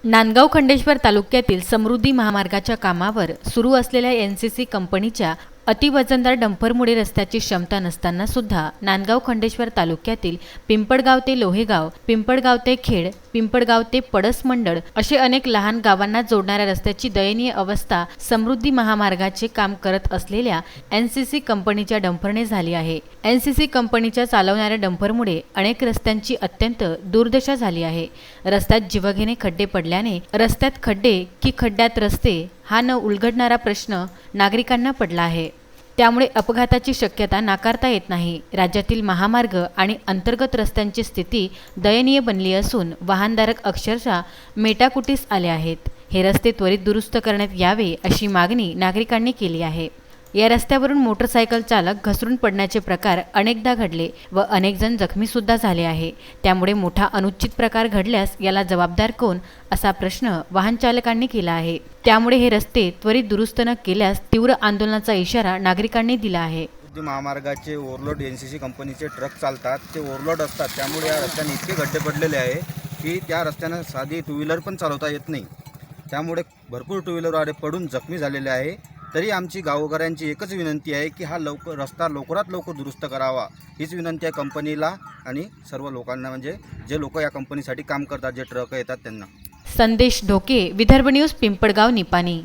नांदगाव खंडेश्वर तालुक्यातील समृद्धी महामार्गाच्या कामावर सुरू असलेल्या एनसीसी कंपनीच्या अतिवजनदार डंपरमुळे रस्त्याची क्षमता नसताना सुद्धा नांदगाव खंडेश्वर तालुक्यातील पिंपळगाव ते लोहेगाव, पिंपळगाव ते खेड, पिंपळगाव ते पडस मंडळ असे अनेक लहान गावांना जोडणाऱ्या रस्त्याची दयनीय अवस्था समृद्धी महामार्गाचे काम करत असलेल्या एनसीसी कंपनीच्या डंपरने झाली आहे। एनसीसी कंपनीच्या चालवणाऱ्या डंपरमुळे अनेक रस्त्यांची अत्यंत दुर्दशा झाली आहे। रस्त्यात जीवघेणे खड्डे पडल्याने रस्त्यात खड्डे की खड्ड्यात रस्ते हा न उलगडणारा प्रश्न नागरिकांना पडला आहे। त्यामुळे अपघाताची शक्यता नाकारता येत नाही। राज्यातील महामार्ग आणि अंतर्गत रस्त्यांची स्थिती दयनीय बनली असून वाहनधारक अक्षरशः मेटाकुटीस आले आहेत। हे रस्ते त्वरित दुरुस्त करण्यात यावे अशी मागणी नागरिकांनी केली आहे। या रस्त्यावरून मोटरसायकल चालक घसरून पडण्याचे प्रकार अनेकदा घडले व अनेक जण जखमी सुद्धा झाले आहे। त्यामुळे मोठा अनुचित प्रकार घडल्यास याला जबाबदार कोण असा प्रश्न वाहन चालकांनी केला आहे। त्यामुळे हे रस्ते त्वरित दुरुस्त न केल्यास तीव्र आंदोलनाचा इशारा नागरिकांनी दिला आहे। महामार्गाचे ओव्हरलोड एनसीसी कंपनीचे ट्रक चालतात, ते ओव्हरलोड असतात। त्यामुळे या रस्त्याने इतके खड्डे पडलेले आहे की त्या रस्त्याने साधी टू व्हीलर पण चालवता येत नाही। त्यामुळे भरपूर टू व्हीलरवाले पडून जखमी झालेले आहे। तरी आमची गावकऱ्यांची एकच विनंती आहे की हा रस्ता लवकरात लवकर दुरुस्त करावा, हीच विनंती आहे कंपनीला आणि सर्व लोकांना, म्हणजे जे लोक या कंपनीसाठी काम करतात, जे ट्रक येतात त्यांना। संदेश ढोके, विदर्भ न्यूज, पिंपळगाव निपाणी।